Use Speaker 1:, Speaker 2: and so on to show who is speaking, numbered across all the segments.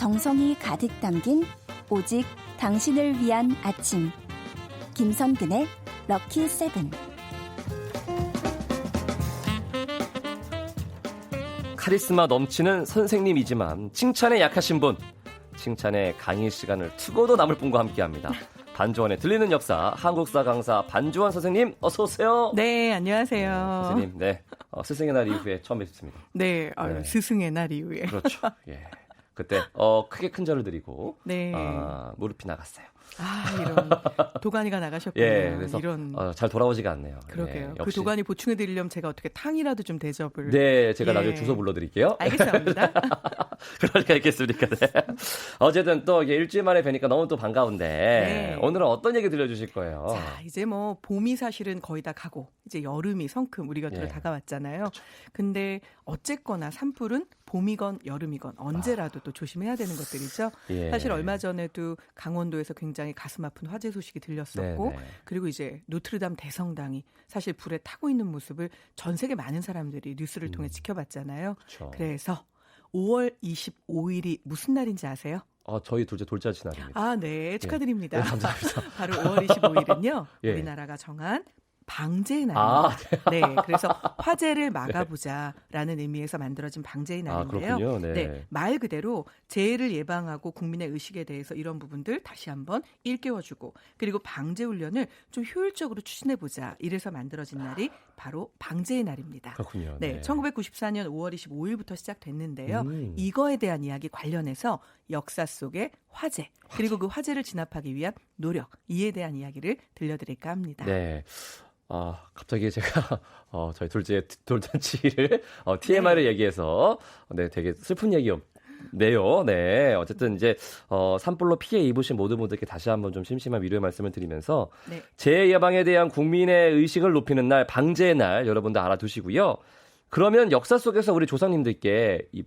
Speaker 1: 정성이 가득 담긴 오직 당신을 위한 아침. 김선근의 럭키 세븐.
Speaker 2: 카리스마 넘치는 선생님이지만 칭찬에 약하신 분, 칭찬에 강의 시간을 투고도 남을 분과 함께합니다. 반주원의 들리는 역사, 한국사 강사 반주원 선생님 어서 오세요.
Speaker 3: 네, 안녕하세요.
Speaker 2: 선생님, 네, 스승의 날 이후에 처음 뵙습니다.
Speaker 3: 네, 네. 스승의 날 이후에.
Speaker 2: 그렇죠. 예, 그때 크게 큰 절을 드리고
Speaker 3: 네.
Speaker 2: 무릎이 나갔어요.
Speaker 3: 이런 도가니가 나가셨군요.
Speaker 2: 예, 그래서
Speaker 3: 이런
Speaker 2: 잘 돌아오지가 않네요.
Speaker 3: 그러게요.
Speaker 2: 예,
Speaker 3: 그 도가니 보충해드리려면 제가 어떻게 탕이라도 좀 대접을.
Speaker 2: 네, 제가 나중에 주소 불러드릴게요.
Speaker 3: 알겠습니다.
Speaker 2: 그러니까 있겠습니까? 네. 어쨌든 또 이게 일주일 만에 뵈니까 너무 또 반가운데
Speaker 3: 네.
Speaker 2: 오늘은 어떤 얘기 들려주실 거예요?
Speaker 3: 자, 이제 뭐 봄이 사실은 거의 다 가고 이제 여름이 성큼 우리 곁으로 다가왔잖아요. 그렇죠. 근데 어쨌거나 산불은 봄이건 여름이건 언제라도 또 조심해야 되는 것들이죠.
Speaker 2: 예.
Speaker 3: 사실 얼마 전에도 강원도에서 굉장히 가슴 아픈 화재 소식이 들렸었고
Speaker 2: 네네.
Speaker 3: 그리고 이제 노트르담 대성당이 사실 불에 타고 있는 모습을 전 세계 많은 사람들이 뉴스를 통해 지켜봤잖아요.
Speaker 2: 그렇죠.
Speaker 3: 그래서 5월 25일이 무슨 날인지 아세요?
Speaker 2: 저희 둘째 돌잔치 날입니다.
Speaker 3: 네. 축하드립니다.
Speaker 2: 네, 감사합니다.
Speaker 3: 바로 5월 25일은요.
Speaker 2: 예.
Speaker 3: 우리나라가 정한 방제의 날입니다. 네, 그래서 화재를 막아보자라는 의미에서 만들어진 방제의 날인데요.
Speaker 2: 그렇군요. 네.
Speaker 3: 네, 말 그대로 재해를 예방하고 국민의 의식에 대해서 이런 부분들 다시 한번 일깨워주고 그리고 방제 훈련을 좀 효율적으로 추진해보자 이래서 만들어진 날이 바로 방제의 날입니다.
Speaker 2: 그렇군요.
Speaker 3: 네, 1994년 5월 25일부터 시작됐는데요. 이거에 대한 이야기 관련해서 역사 속의 화재 그리고 그 화재를 진압하기 위한 노력 이에 대한 이야기를 들려드릴까 합니다.
Speaker 2: 네. 갑자기 제가 저희 둘째 돌잔치를 TMI를 얘기해서 되게 슬픈 얘기였네요. 네, 어쨌든 이제 산불로 피해 입으신 모든 분들께 다시 한번 좀 심심한 위로의 말씀을 드리면서 재해 예방에 대한 국민의 의식을 높이는 날, 방제의 날 여러분들 알아두시고요. 그러면 역사 속에서 우리 조상님들께 이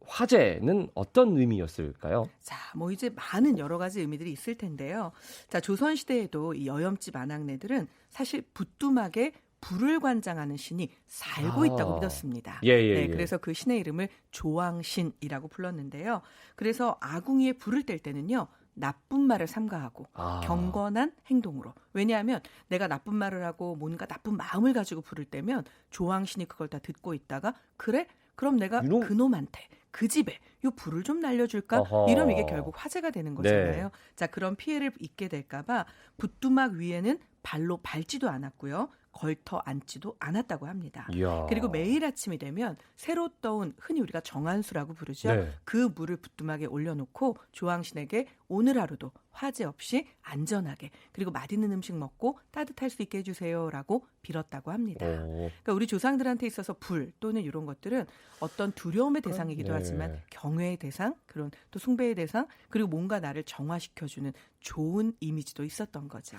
Speaker 2: 화재는 어떤 의미였을까요?
Speaker 3: 자, 뭐 이제 많은 여러 가지 의미들이 있을 텐데요. 자, 조선시대에도 이 여염집 아낙네들은 사실 부뚜막에 불을 관장하는 신이 살고 있다고 믿었습니다. 네, 그래서 그 신의 이름을 조왕신이라고 불렀는데요. 그래서 아궁이에 불을 뗄 때는요. 나쁜 말을 삼가하고 경건한 행동으로. 왜냐하면 내가 나쁜 말을 하고 뭔가 나쁜 마음을 가지고 불을 떼면 조왕신이 그걸 다 듣고 있다가 그래? 그럼 내가 그놈한테 그 집에 요 불을 좀 날려줄까? 이러면 이게 결국 화재가 되는 거잖아요. 네. 자, 그런 피해를 입게 될까 봐 부뚜막 위에는 발로 밟지도 않았고요. 걸터 앉지도 않았다고 합니다.
Speaker 2: 이야.
Speaker 3: 그리고 매일 아침이 되면 새로 떠온 흔히 우리가 정한수라고 부르죠. 네. 그 물을 부뚜막에 올려놓고 조왕신에게 오늘 하루도 화재 없이 안전하게 그리고 맛있는 음식 먹고 따뜻할 수 있게 해주세요라고 빌었다고 합니다. 그러니까 우리 조상들한테 있어서 불 또는 이런 것들은 어떤 두려움의 대상이기도 하지만 경외의 대상, 그런 또 숭배의 대상 그리고 뭔가 나를 정화시켜주는 좋은 이미지도 있었던 거죠.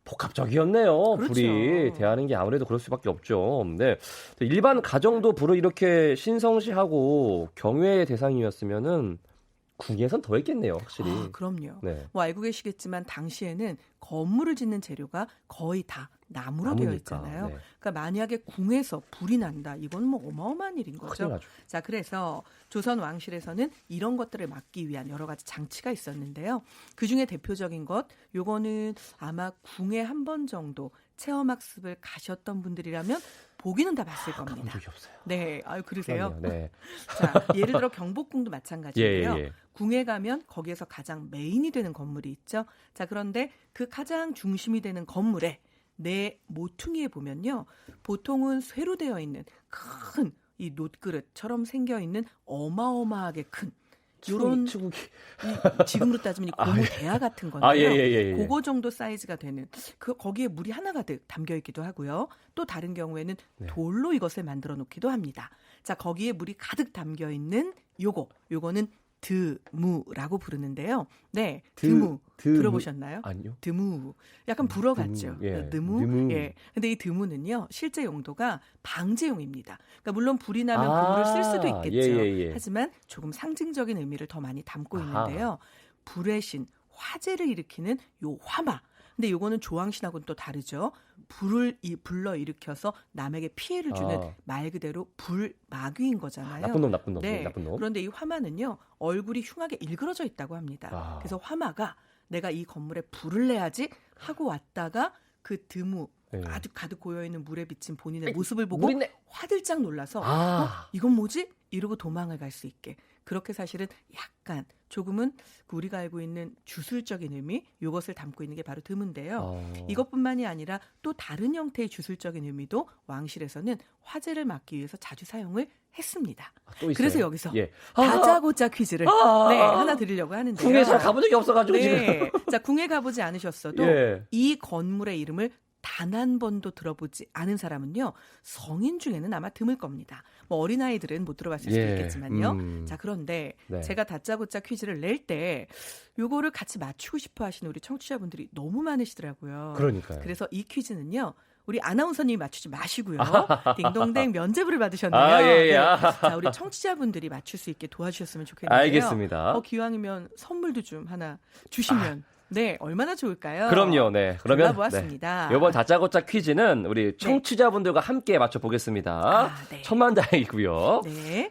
Speaker 2: 복합적이었네요.
Speaker 3: 그렇죠.
Speaker 2: 불이 대하는 게 아무래도 그럴 수밖에 없죠. 네. 일반 가정도 불을 이렇게 신성시하고 경외의 대상이었으면은 궁예선 더 했겠네요, 확실히.
Speaker 3: 그럼요.
Speaker 2: 네.
Speaker 3: 뭐 알고 계시겠지만 당시에는 건물을 짓는 재료가 거의 다 나무로 되어 있잖아요. 네. 그러니까 만약에 궁에서 불이 난다. 이건 뭐 어마어마한 일인 거죠. 자, 그래서 조선 왕실에서는 이런 것들을 막기 위한 여러 가지 장치가 있었는데요. 그중에 대표적인 것, 요거는 아마 궁에 한 번 정도 체험학습을 가셨던 분들이라면 보기는 다 봤을 겁니다.
Speaker 2: 가본 적이 없어요.
Speaker 3: 네, 그러세요?
Speaker 2: 네.
Speaker 3: 자, 예를 들어 경복궁도 마찬가지인데요.
Speaker 2: 예.
Speaker 3: 궁에 가면 거기에서 가장 메인이 되는 건물이 있죠. 자, 그런데 그 가장 중심이 되는 건물에 내 모퉁이에 보면요. 보통은 쇠로 되어 있는 큰 이 놋그릇처럼 생겨 있는 어마어마하게 큰 이런 지금으로 따지면 이 고무 대야 같은 건데요. 그거 정도 사이즈가 되는 거기에 물이 하나 가득 담겨 있기도 하고요. 또 다른 경우에는 돌로 이것을 만들어 놓기도 합니다. 자, 거기에 물이 가득 담겨 있는 요거는 드무라고 부르는데요. 네, 드무 들어보셨나요?
Speaker 2: 아니요.
Speaker 3: 드무. 약간 불어 같죠. 드무. 예. 근데 이 드무는요, 실제 용도가 방제용입니다. 그러니까 물론 불이 나면 그 물을 쓸 수도 있겠죠. 하지만 조금 상징적인 의미를 더 많이 담고 있는데요. 불의 신, 화재를 일으키는 요 화마. 근데 요거는 조왕신하고는 또 다르죠. 불을 불러일으켜서 남에게 피해를 주는 말 그대로 불마귀인 거잖아요.
Speaker 2: 나쁜 놈, 나쁜 놈.
Speaker 3: 네.
Speaker 2: 나쁜 놈.
Speaker 3: 그런데 이 화마는요. 얼굴이 흉하게 일그러져 있다고 합니다. 그래서 화마가 내가 이 건물에 불을 내야지 하고 왔다가 그 드무 아주 가득 고여있는 물에 비친 본인의 모습을 보고 화들짝 놀라서 이건 뭐지? 이러고 도망을 갈 수 있게. 그렇게 사실은 약간 조금은 우리가 알고 있는 주술적인 의미 이것을 담고 있는 게 바로 드무인데요. 이것뿐만이 아니라 또 다른 형태의 주술적인 의미도 왕실에서는 화재를 막기 위해서 자주 사용을 했습니다. 그래서 여기서 다짜고짜 퀴즈를 하나 드리려고 하는데요.
Speaker 2: 궁에 잘 가본 적이 없어가지고 지금.
Speaker 3: 자, 궁에 가보지 않으셨어도 이 건물의 이름을 단 한 번도 들어보지 않은 사람은요. 성인 중에는 아마 드물 겁니다. 뭐 어린아이들은 못 들어봤을 수도 있겠지만요. 자, 그런데 제가 다짜고짜 퀴즈를 낼 때 요거를 같이 맞추고 싶어 하시는 우리 청취자분들이 너무 많으시더라고요.
Speaker 2: 그러니까요.
Speaker 3: 그래서 이 퀴즈는요. 우리 아나운서님이 맞추지 마시고요. 딩동댕 면제부를 받으셨네요. 자, 우리 청취자분들이 맞출 수 있게 도와주셨으면 좋겠는데요.
Speaker 2: 알겠습니다.
Speaker 3: 기왕이면 선물도 좀 하나 주시면 네, 얼마나 좋을까요?
Speaker 2: 그럼요. 네. 그러면
Speaker 3: 보았습니다.
Speaker 2: 이번 다짜고짜 퀴즈는 우리 청취자분들과 함께 맞춰보겠습니다. 천만다행이고요.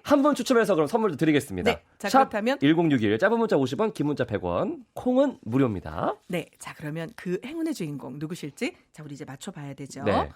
Speaker 2: 한 분 추첨해서 그럼 선물도 드리겠습니다.
Speaker 3: 자, 그렇다면
Speaker 2: 1061 짧은 문자 50원, 긴 문자 100원, 콩은 무료입니다.
Speaker 3: 네, 자 그러면 그 행운의 주인공 누구실지 자 우리 이제 맞춰봐야 되죠.
Speaker 2: 네.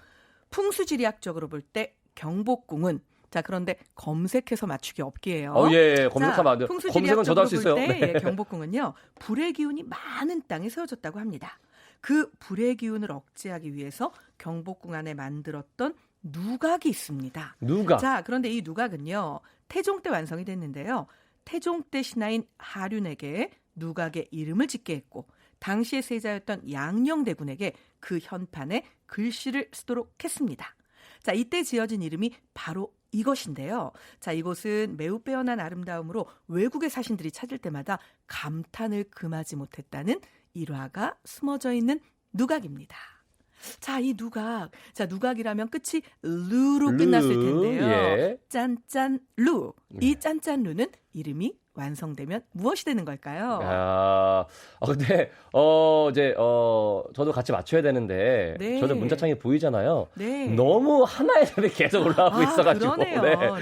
Speaker 3: 풍수지리학적으로 볼 때 경복궁은 자 그런데 검색해서 맞추기 없기예요.
Speaker 2: 검색하면 안 돼요. 검색은 저도 할 수 있어요.
Speaker 3: 경복궁은요. 불의 기운이 많은 땅에 세워졌다고 합니다. 그 불의 기운을 억제하기 위해서 경복궁 안에 만들었던 누각이 있습니다.
Speaker 2: 누각.
Speaker 3: 자 그런데 이 누각은요. 태종 때 완성이 됐는데요. 태종 때 신하인 하륜에게 누각의 이름을 짓게 했고 당시의 세자였던 양녕대군에게 그 현판에 글씨를 쓰도록 했습니다. 자 이때 지어진 이름이 바로 이것인데요. 자, 이곳은 매우 빼어난 아름다움으로 외국의 사신들이 찾을 때마다 감탄을 금하지 못했다는 일화가 숨어져 있는 누각입니다. 자, 이 누각. 자, 누각이라면 끝이 루로 끝났을 텐데요. 짠짠 루. 이 짠짠 루는 이름이 완성되면 무엇이 되는 걸까요?
Speaker 2: 근데 저도 같이 맞춰야 되는데 저도 문자창이 보이잖아요. 너무 하나의 답이 계속 올라오고 있어가지고.
Speaker 3: 그러네요.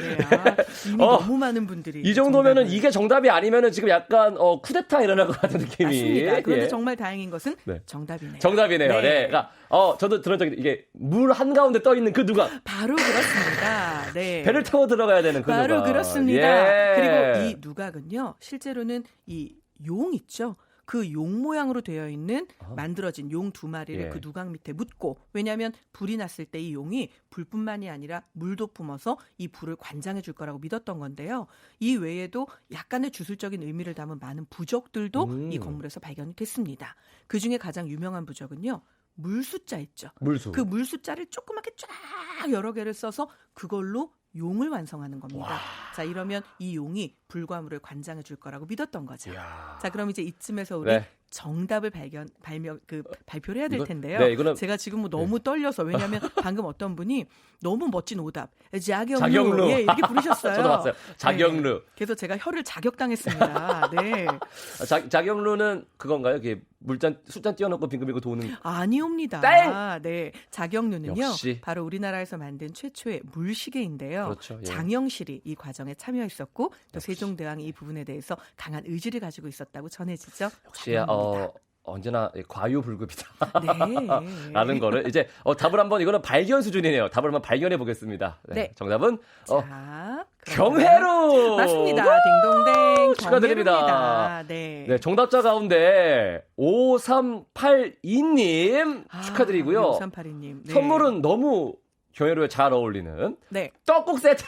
Speaker 3: 이미 너무 많은 분들이
Speaker 2: 이 정도면은 이게 정답이 아니면은 지금 약간 쿠데타 일어날 것 같은 느낌이.
Speaker 3: 맞습니다. 그런데 정말 다행인 것은 정답이네요.
Speaker 2: 정답이네요. 그러니까 저도 들은 적이 이게 물 한가운데 떠 있는 그 누각.
Speaker 3: 바로 그렇습니다.
Speaker 2: 배를 타고 들어가야 되는 그 누각.
Speaker 3: 바로 그렇습니다. 그리고 이 누각은요. 실제로는 이 용 있죠. 그 용 모양으로 되어 있는 만들어진 용 두 마리를 그 누각 밑에 묻고 왜냐하면 불이 났을 때 이 용이 불뿐만이 아니라 물도 뿜어서 이 불을 관장해 줄 거라고 믿었던 건데요. 이 외에도 약간의 주술적인 의미를 담은 많은 부적들도 이 건물에서 발견이 됐습니다. 그중에 가장 유명한 부적은요. 물수자 있죠.
Speaker 2: 물수.
Speaker 3: 그 물수자를 조그맣게 쫙 여러 개를 써서 그걸로 용을 완성하는 겁니다. 자, 이러면 이 용이 불과 물을 관장해 줄 거라고 믿었던 거죠. 자, 그럼 이제 이쯤에서 우리 정답을 발표를 해야 될 텐데요.
Speaker 2: 이거는
Speaker 3: 제가 지금 너무 떨려서 왜냐하면 방금 어떤 분이 너무 멋진 오답, 자경루 이렇게 부르셨어요.
Speaker 2: 저도 봤어요. 자경루.
Speaker 3: 그래서 제가 혀를 자격당했습니다.
Speaker 2: 자경루는 그건가요? 술잔 띄워놓고 빙글빙글 도는.
Speaker 3: 아니옵니다.
Speaker 2: 땡!
Speaker 3: 자경루는요.
Speaker 2: 역시.
Speaker 3: 바로 우리나라에서 만든 최초의 물시계인데요.
Speaker 2: 그렇죠.
Speaker 3: 장영실이 이 과정에 참여했었고 또 세종대왕이 이 부분에 대해서 강한 의지를 가지고 있었다고 전해지죠.
Speaker 2: 역시 언제나 과유불급이다. 라는 거를 이제 답을 한번 이거는 발견 수준이네요. 답을 한번 발견해 보겠습니다. 정답은 경회로
Speaker 3: 맞습니다. 딩동댕
Speaker 2: 축하드립니다. 정답자 가운데 5382님 축하드리고요.
Speaker 3: 5382님.
Speaker 2: 선물은 너무 경회로에 잘 어울리는 떡국 세트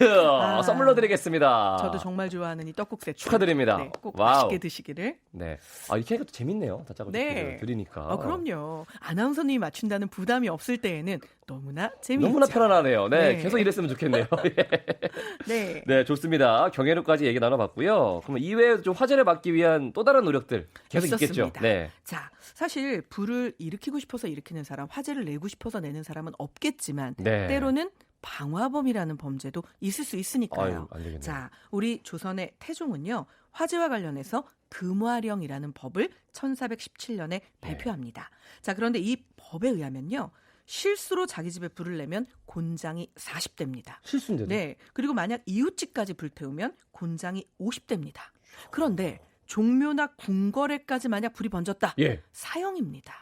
Speaker 2: 선물로 드리겠습니다.
Speaker 3: 저도 정말 좋아하는 이 떡국 세트
Speaker 2: 축하드립니다.
Speaker 3: 꼭 맛있게 드시기를.
Speaker 2: 이렇게 하니까 또 재밌네요. 다짜고짜 드리니까.
Speaker 3: 그럼요. 아나운서님이 맞춘다는 부담이 없을 때에는 너무나 재미있죠.
Speaker 2: 너무나 편안하네요. 계속 이랬으면 좋겠네요. 좋습니다. 경회로까지 얘기 나눠봤고요. 그럼 이외에 좀 화제를 막기 위한 또 다른 노력들 계속 있겠죠.
Speaker 3: 자, 사실 불을 일으키고 싶어서 일으키는 사람, 화제를 내고 싶어서 내는 사람은 없겠지만 때로는 방화범이라는 범죄도 있을 수 있으니까요.
Speaker 2: 아유, 안 되겠네요.
Speaker 3: 자, 우리 조선의 태종은요. 화재와 관련해서 금화령이라는 법을 1417년에 발표합니다. 자, 그런데 이 법에 의하면요. 실수로 자기 집에 불을 내면 곤장이 40대입니다.
Speaker 2: 실수인데도?
Speaker 3: 네. 그리고 만약 이웃집까지 불태우면 곤장이 50대입니다. 그런데 종묘나 궁궐에까지 만약 불이 번졌다.
Speaker 2: 예.
Speaker 3: 사형입니다.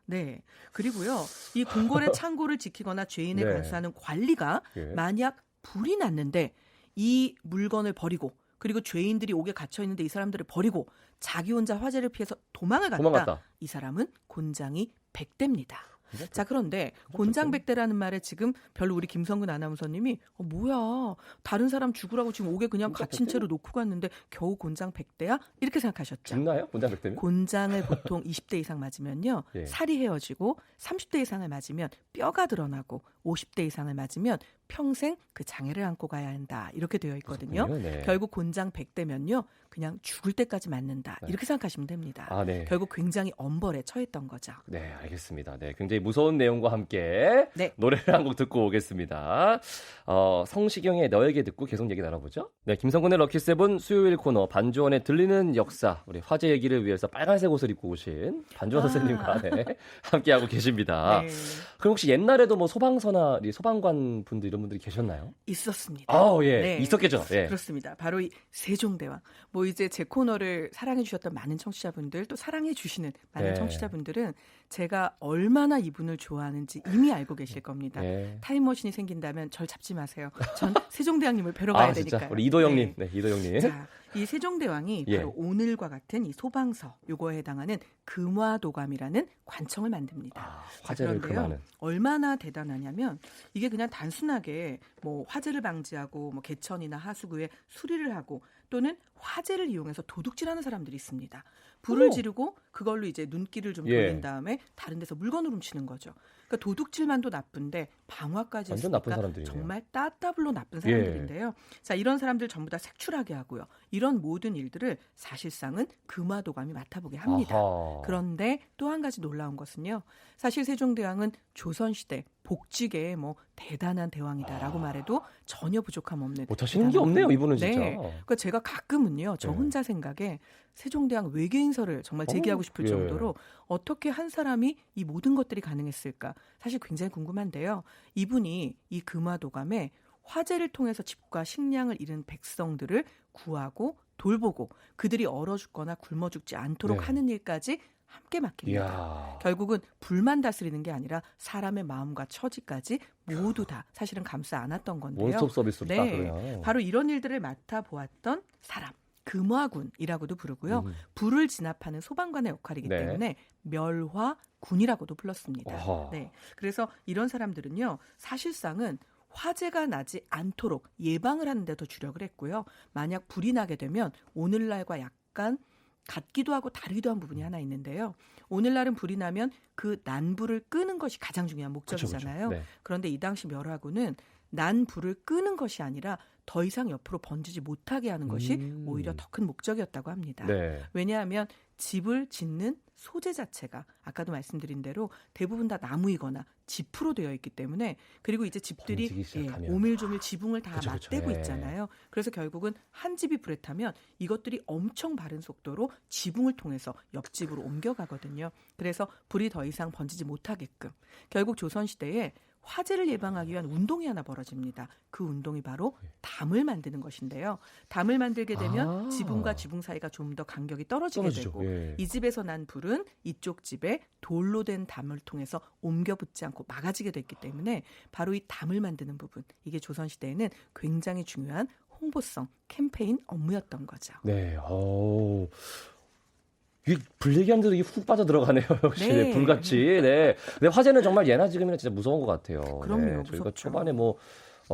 Speaker 3: 네. 그리고요. 이 궁궐의 창고를 지키거나 죄인을
Speaker 2: 네.
Speaker 3: 관수하는 관리가 만약 불이 났는데 이 물건을 버리고 그리고 죄인들이 옥에 갇혀 있는데 이 사람들을 버리고 자기 혼자 화재를 피해서 도망갔다. 이 사람은 곤장이 100대입니다. 자, 그런데 곤장백대라는 말에 지금 별로 우리 김성근 아나운서님이 뭐야 다른 사람 죽으라고 지금 옥에 그냥 갇힌 채로 놓고 갔는데 겨우 곤장 100대야? 이렇게 생각하셨죠.
Speaker 2: 죽나요? 곤장 100대면?
Speaker 3: 곤장을 보통 20대 이상 맞으면요.
Speaker 2: 예. 살이
Speaker 3: 헤어지고 30대 이상을 맞으면 뼈가 드러나고 50대 이상을 맞으면 평생 그 장애를 안고 가야 한다. 이렇게 되어 있거든요.
Speaker 2: 네.
Speaker 3: 결국 곤장 100대면요. 그냥 죽을 때까지 맞는다.
Speaker 2: 네.
Speaker 3: 이렇게 생각하시면 됩니다.
Speaker 2: 아, 네.
Speaker 3: 결국 굉장히 엄벌에 처했던 거죠.
Speaker 2: 네, 알겠습니다. 네, 굉장히 무서운 내용과 함께 노래를 한 곡 듣고 오겠습니다. 성시경의 너에게 듣고 계속 얘기 나눠보죠. 네, 김성근의 럭키세븐 수요일 코너 반주원의 들리는 역사. 우리 화재 얘기를 위해서 빨간색 옷을 입고 오신 반주원 선생님과 함께하고 계십니다. 네. 그럼 혹시 옛날에도 뭐 소방서나 소방관 분들 이런 분들이 계셨나요?
Speaker 3: 있었습니다.
Speaker 2: 예. 네. 있었겠죠. 예.
Speaker 3: 그렇습니다. 바로 이 세종대왕. 뭐 이제 제 코너를 사랑해 주셨던 많은 청취자분들 또 사랑해 주시는 많은 청취자분들은 제가 얼마나 이분을 좋아하는지 이미 알고 계실 겁니다. 타임머신이 생긴다면 절 잡지 마세요. 전 세종대왕님을 뵈러 가야 되니까요.
Speaker 2: 우리 이도영님. 네, 이도영님.
Speaker 3: 자, 이 세종대왕이 바로 오늘과 같은 이 소방서 요거에 해당하는 금화도감이라는 관청을 만듭니다.
Speaker 2: 화재를 금하는.
Speaker 3: 얼마나 대단하냐면 이게 그냥 단순하게 뭐 화재를 방지하고 뭐 개천이나 하수구에 수리를 하고 또는 화재를 이용해서 도둑질하는 사람들이 있습니다. 불을 지르고 그걸로 이제 눈길을 좀 돌린 다음에 다른 데서 물건을 훔치는 거죠. 그러니까 도둑질만도 나쁜데 방화까지 했으니까 정말 따따블로 나쁜 사람들인데요. 자, 이런 사람들 전부 다 색출하게 하고요. 이런 모든 일들을 사실상은 금화도감이 맡아보게 합니다. 그런데 또 한 가지 놀라운 것은요. 사실 세종대왕은 조선시대 복직에 뭐 대단한 대왕이다라고 말해도 전혀 부족함 없는.
Speaker 2: 못하시는 게 없네요, 이분은 진짜.
Speaker 3: 네. 그러니까 제가 가끔은요. 저 혼자 생각에 세종대왕 외계인설을 정말 제기하고 싶을 정도로 어떻게 한 사람이 이 모든 것들이 가능했을까. 사실 굉장히 궁금한데요. 이분이 이 금화도감에 화재를 통해서 집과 식량을 잃은 백성들을 구하고 돌보고 그들이 얼어 죽거나 굶어 죽지 않도록 하는 일까지 함께 맡깁니다. 결국은 불만 다스리는 게 아니라 사람의 마음과 처지까지 모두 다 사실은 감싸 안았던 건데요.
Speaker 2: 원스톱 서비스로 딱 그래요.
Speaker 3: 바로 이런 일들을 맡아보았던 사람. 금화군이라고도 부르고요. 불을 진압하는 소방관의 역할이기 때문에 멸화군이라고도 불렀습니다. 네. 그래서 이런 사람들은요. 사실상은 화재가 나지 않도록 예방을 하는 데 더 주력을 했고요. 만약 불이 나게 되면 오늘날과 약간 같기도 하고 다르기도 한 부분이 하나 있는데요. 오늘날은 불이 나면 그 난 불을 끄는 것이 가장 중요한 목적이잖아요. 그렇죠. 그런데 이 당시 멸화군은 난 불을 끄는 것이 아니라 더 이상 옆으로 번지지 못하게 하는 것이 오히려 더 큰 목적이었다고 합니다. 왜냐하면 집을 짓는 소재 자체가 아까도 말씀드린 대로 대부분 다 나무이거나 지프로 되어 있기 때문에 그리고 이제 집들이 오밀조밀 지붕을 다 맞대고 있잖아요. 그래서 결국은 한 집이 불에 타면 이것들이 엄청 빠른 속도로 지붕을 통해서 옆집으로 옮겨가거든요. 그래서 불이 더 이상 번지지 못하게끔 결국 조선시대에 화재를 예방하기 위한 운동이 하나 벌어집니다. 그 운동이 바로 담을 만드는 것인데요. 담을 만들게 되면 지붕과 지붕 사이가 좀 더 간격이 떨어지게 되고 이 집에서 난 불은 이쪽 집에 돌로 된 담을 통해서 옮겨 붙지 않고 막아지게 됐기 때문에 바로 이 담을 만드는 부분 이게 조선시대에는 굉장히 중요한 홍보성 캠페인 업무였던 거죠.
Speaker 2: 네. 불 얘기하면서도 이게 훅 빠져 들어가네요. 역시 불같이. 네. 근데 화재는 정말 예나 지금이나 진짜 무서운 것 같아요.
Speaker 3: 그럼요.
Speaker 2: 저희가 초반에 뭐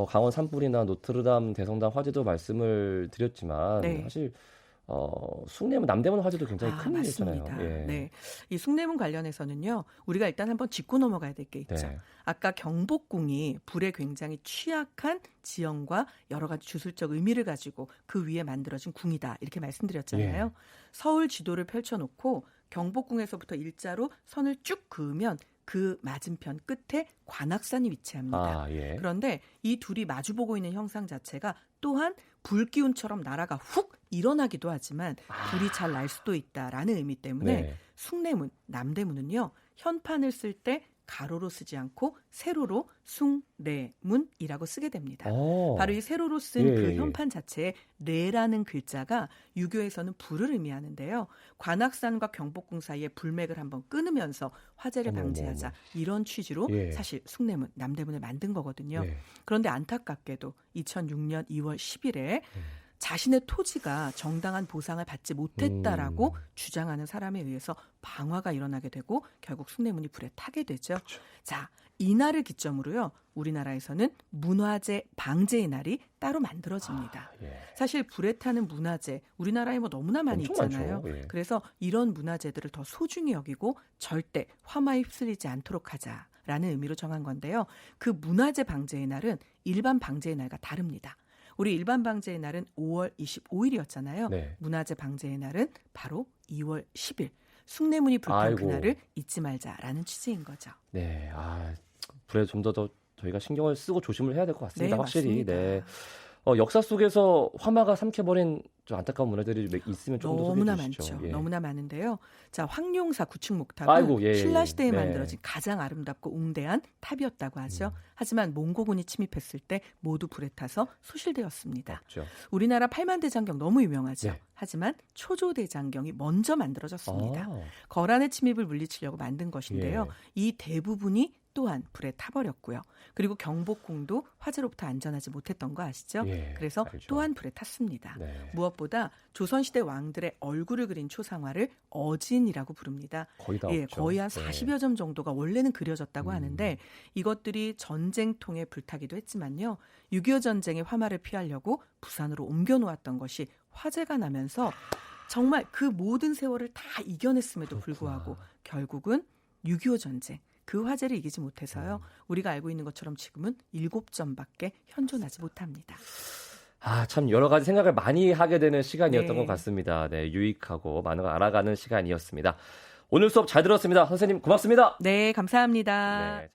Speaker 2: 강원 산불이나 노트르담 대성당 화재도 말씀을 드렸지만 사실 숭례문 남대문 화재도 굉장히 큰 일이잖아요.
Speaker 3: 네. 이 숭례문 관련해서는요. 우리가 일단 한번 짚고 넘어가야 될 게 있죠. 아까 경복궁이 불에 굉장히 취약한 지형과 여러 가지 주술적 의미를 가지고 그 위에 만들어진 궁이다. 이렇게 말씀드렸잖아요. 서울 지도를 펼쳐놓고 경복궁에서부터 일자로 선을 쭉 그으면 그 맞은편 끝에 관악산이 위치합니다.
Speaker 2: 예.
Speaker 3: 그런데 이 둘이 마주보고 있는 형상 자체가 또한 불기운처럼 나라가 훅 일어나기도 하지만 불이 잘 날 수도 있다라는 의미 때문에
Speaker 2: 네.
Speaker 3: 숭례문, 남대문은요. 현판을 쓸 때 가로로 쓰지 않고 세로로 숭례문이라고 쓰게 됩니다. 바로 이 세로로 쓴 그 현판 자체에 레라는 글자가 유교에서는 불을 의미하는데요. 관악산과 경복궁 사이에 불맥을 한번 끊으면서 화재를 방지하자 이런 취지로 사실 숭례문, 남대문을 만든 거거든요. 그런데 안타깝게도 2006년 2월 10일에 자신의 토지가 정당한 보상을 받지 못했다라고 주장하는 사람에 의해서 방화가 일어나게 되고 결국 숭례문이 불에 타게 되죠. 그렇죠. 자, 이날을 기점으로요. 우리나라에서는 문화재 방제의 날이 따로 만들어집니다. 사실 불에 타는 문화재 우리나라에 뭐 너무나 많이 있잖아요. 그래서 이런 문화재들을 더 소중히 여기고 절대 화마에 휩쓸리지 않도록 하자라는 의미로 정한 건데요. 그 문화재 방제의 날은 일반 방제의 날과 다릅니다. 우리 일반 방제의 날은 5월 25일이었잖아요. 네. 문화재 방제의 날은 바로 2월 10일. 숭례문이 불탄 그날을 잊지 말자라는 취지인 거죠.
Speaker 2: 네, 불에 좀 더 저희가 신경을 쓰고 조심을 해야 될 것 같습니다.
Speaker 3: 네,
Speaker 2: 확실히.
Speaker 3: 맞습니다.
Speaker 2: 네. 역사 속에서 화마가 삼켜버린 좀 안타까운 문화들이 있으면 좀 더
Speaker 3: 너무나
Speaker 2: 소개해 주시죠.
Speaker 3: 많죠. 너무나 많은데요. 자, 황룡사 구축 목탑은 신라 시대에 만들어진 가장 아름답고 웅대한 탑이었다고 하죠. 하지만 몽고군이 침입했을 때 모두 불에 타서 소실되었습니다.
Speaker 2: 없죠.
Speaker 3: 우리나라 팔만대장경 너무 유명하죠. 하지만 초조대장경이 먼저 만들어졌습니다. 거란의 침입을 물리치려고 만든 것인데요. 이 대부분이 또한 불에 타버렸고요. 그리고 경복궁도 화재로부터 안전하지 못했던 거 아시죠? 그래서 알죠. 또한 불에 탔습니다. 무엇보다 조선시대 왕들의 얼굴을 그린 초상화를 어진이라고 부릅니다.
Speaker 2: 거의 다
Speaker 3: 거의 한 40여 점 정도가 원래는 그려졌다고 하는데 이것들이 전쟁통에 불타기도 했지만요. 6.25 전쟁의 화마를 피하려고 부산으로 옮겨놓았던 것이 화재가 나면서 정말 그 모든 세월을 다 이겨냈음에도 불구하고 결국은 6.25 전쟁 그 화재를 이기지 못해서요. 우리가 알고 있는 것처럼 지금은 7점밖에 현존하지 못합니다.
Speaker 2: 참 여러 가지 생각을 많이 하게 되는 시간이었던 것 같습니다. 네, 유익하고 많은 걸 알아가는 시간이었습니다. 오늘 수업 잘 들었습니다. 선생님 고맙습니다.
Speaker 3: 네, 감사합니다. 네.